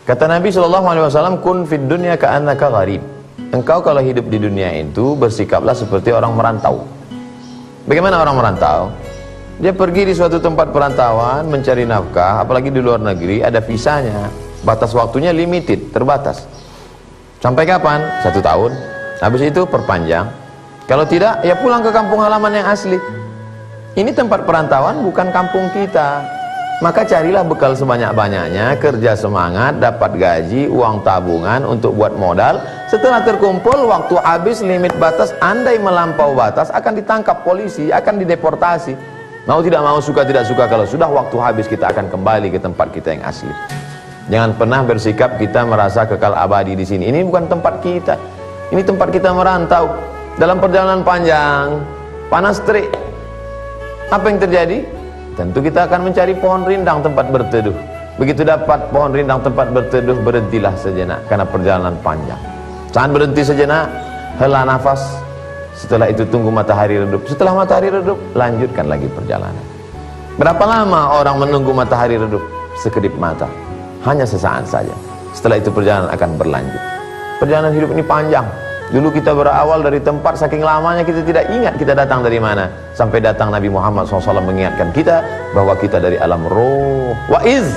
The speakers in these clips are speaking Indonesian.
Kata Nabi SAW, kun fid dunya ka'annaka gharib. Engkau kalau hidup di dunia itu bersikaplah seperti orang merantau. Bagaimana orang merantau? Dia pergi di suatu tempat perantauan mencari nafkah, apalagi di luar negeri, ada visanya, batas waktunya limited, terbatas. Sampai kapan? 1 tahun. Habis itu perpanjang. Kalau tidak, ya pulang ke kampung halaman yang asli. Ini tempat perantauan, bukan kampung kita. Maka carilah bekal sebanyak-banyaknya, kerja semangat, dapat gaji, uang tabungan untuk buat modal. Setelah terkumpul, waktu habis limit batas, andai melampau batas akan ditangkap polisi, akan dideportasi. Mau tidak mau, suka tidak suka, kalau sudah waktu habis kita akan kembali ke tempat kita yang asli. Jangan pernah bersikap kita merasa kekal abadi di sini. Ini bukan tempat kita. Ini tempat kita merantau. Dalam perjalanan panjang, panas terik. Apa yang terjadi? Tentu kita akan mencari pohon rindang tempat berteduh. Begitu dapat pohon rindang tempat berteduh, berhentilah sejenak karena perjalanan panjang. Saat berhenti sejenak, hela nafas. Setelah itu tunggu matahari redup. Setelah matahari redup, lanjutkan lagi perjalanan. Berapa lama orang menunggu matahari redup? Sekedip mata, hanya sesaat saja. Setelah itu perjalanan akan berlanjut. Perjalanan hidup ini panjang. Dulu kita berawal dari tempat, saking lamanya kita tidak ingat kita datang dari mana. Sampai datang Nabi Muhammad SAW mengingatkan kita bahwa kita dari alam roh. Wa'iz,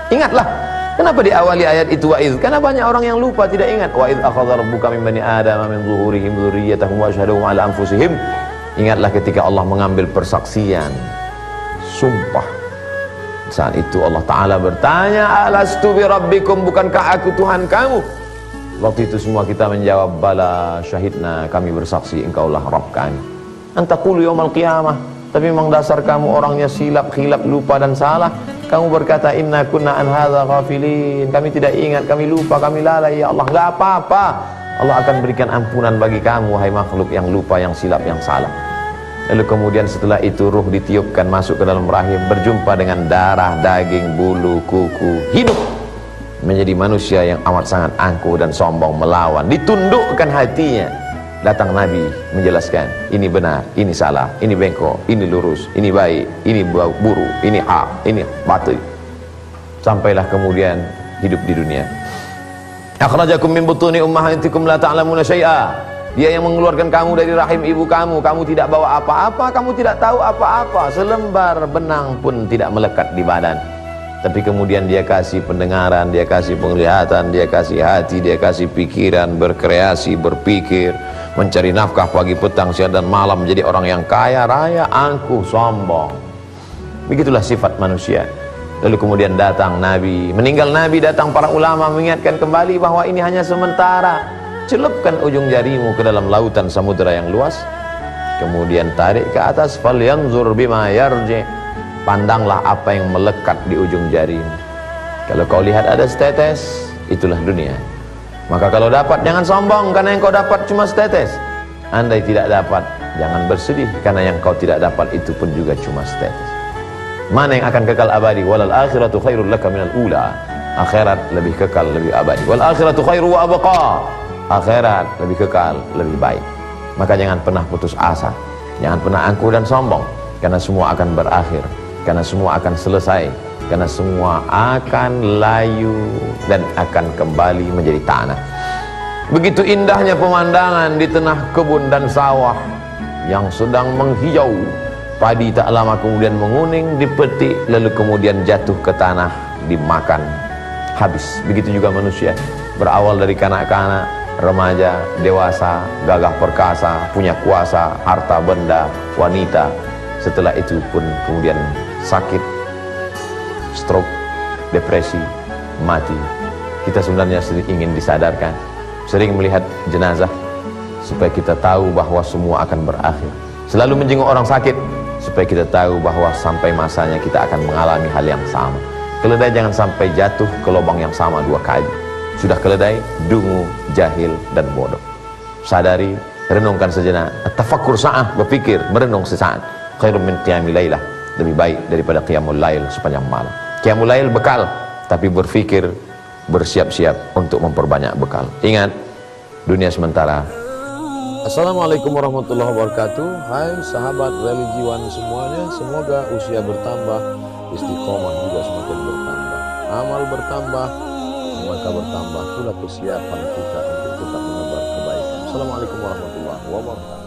ingatlah. Kenapa diawali ayat itu wa'iz? Karena banyak orang yang lupa, tidak ingat. Wa'iz akhadha rabbuka min bani adama min zuhurihim dzurriyyatahum wa asyhadahum ala anfusihim. Ingatlah ketika Allah mengambil persaksian, sumpah. Saat itu Allah Ta'ala bertanya, alastu bi rabbikum, bukankah aku Tuhan kamu? Waktu itu semua kita menjawab, bala syahidna, kami bersaksi engkaulah Rabb kami. Antaqulu yaumal qiyamah, tapi memang dasar kamu orangnya silap, khilaf, lupa dan salah. Kamu berkata, inna kunna an hadza ghafilin, kami tidak ingat, kami lupa, kami lalai. Ya Allah, enggak apa-apa, Allah akan berikan ampunan bagi kamu, wahai makhluk yang lupa, yang silap, yang salah. Lalu kemudian setelah itu ruh ditiupkan masuk ke dalam rahim, berjumpa dengan darah, daging, bulu, kuku, hidup menjadi manusia yang amat sangat angkuh dan sombong, melawan, ditundukkan hatinya. Datang Nabi menjelaskan, ini benar, ini salah, ini bengkok, ini lurus, ini baik, ini buruk, ini hak, ini batil. Sampailah kemudian hidup di dunia. Akhrajakum min butuni ummahatikum la ta'lamuna syai'a. Dia yang mengeluarkan kamu dari rahim ibu kamu, kamu tidak bawa apa-apa, kamu tidak tahu apa-apa, selembar benang pun tidak melekat di badan. Tapi kemudian dia kasih pendengaran, dia kasih penglihatan, dia kasih hati, dia kasih pikiran, berkreasi, berpikir, mencari nafkah pagi, petang, siang dan malam, menjadi orang yang kaya raya, angkuh, sombong. Begitulah sifat manusia. Lalu kemudian datang Nabi, meninggal Nabi, datang para ulama mengingatkan kembali bahwa ini hanya sementara. Celupkan ujung jarimu ke dalam lautan samudera yang luas, kemudian tarik ke atas, falyanzur bima yarji. Pandanglah apa yang melekat di ujung jarimu. Kalau kau lihat ada setetes, itulah dunia. Maka kalau dapat, jangan sombong karena yang kau dapat cuma setetes. Andai tidak dapat, jangan bersedih karena yang kau tidak dapat itu pun juga cuma setetes. Mana yang akan kekal abadi? Walal akhiratu khairul laka minal ula. Akhirat lebih kekal, lebih abadi. Wal akhiratu khairu wa abqa. Akhirat lebih kekal, lebih baik. Maka jangan pernah putus asa, jangan pernah angkuh dan sombong, karena semua akan berakhir, karena semua akan selesai, karena semua akan layu dan akan kembali menjadi tanah. Begitu indahnya pemandangan di tengah kebun dan sawah yang sedang menghijau. Padi tak lama kemudian menguning, dipetik, lalu kemudian jatuh ke tanah, dimakan, habis. Begitu juga manusia, berawal dari kanak-kanak, remaja, dewasa, gagah perkasa, punya kuasa, harta benda, wanita. Setelah itu pun kemudian sakit, stroke, depresi, mati. Kita sebenarnya ingin disadarkan, sering melihat jenazah supaya kita tahu bahwa semua akan berakhir. Selalu menjenguk orang sakit supaya kita tahu bahwa sampai masanya kita akan mengalami hal yang sama. Keledai jangan sampai jatuh ke lubang yang sama 2 kali. Sudah keledai, dungu, jahil dan bodoh. Sadari, renungkan sejenak. Tafakkur sa'ah, berpikir, merenung sesaat. Khairun min qiyamil lailah, lebih baik daripada qiyamul lail sepanjang malam. Qiyamul lail bekal, tapi berpikir, bersiap-siap untuk memperbanyak bekal. Ingat, dunia sementara. Assalamualaikum warahmatullahi wabarakatuh. Hai sahabat religiwan semuanya, semoga usia bertambah, istiqomah juga semakin bertambah, amal bertambah, maka bertambah pula kesiapan kita untuk tetap menebar kebaikan. Assalamualaikum warahmatullahi wabarakatuh.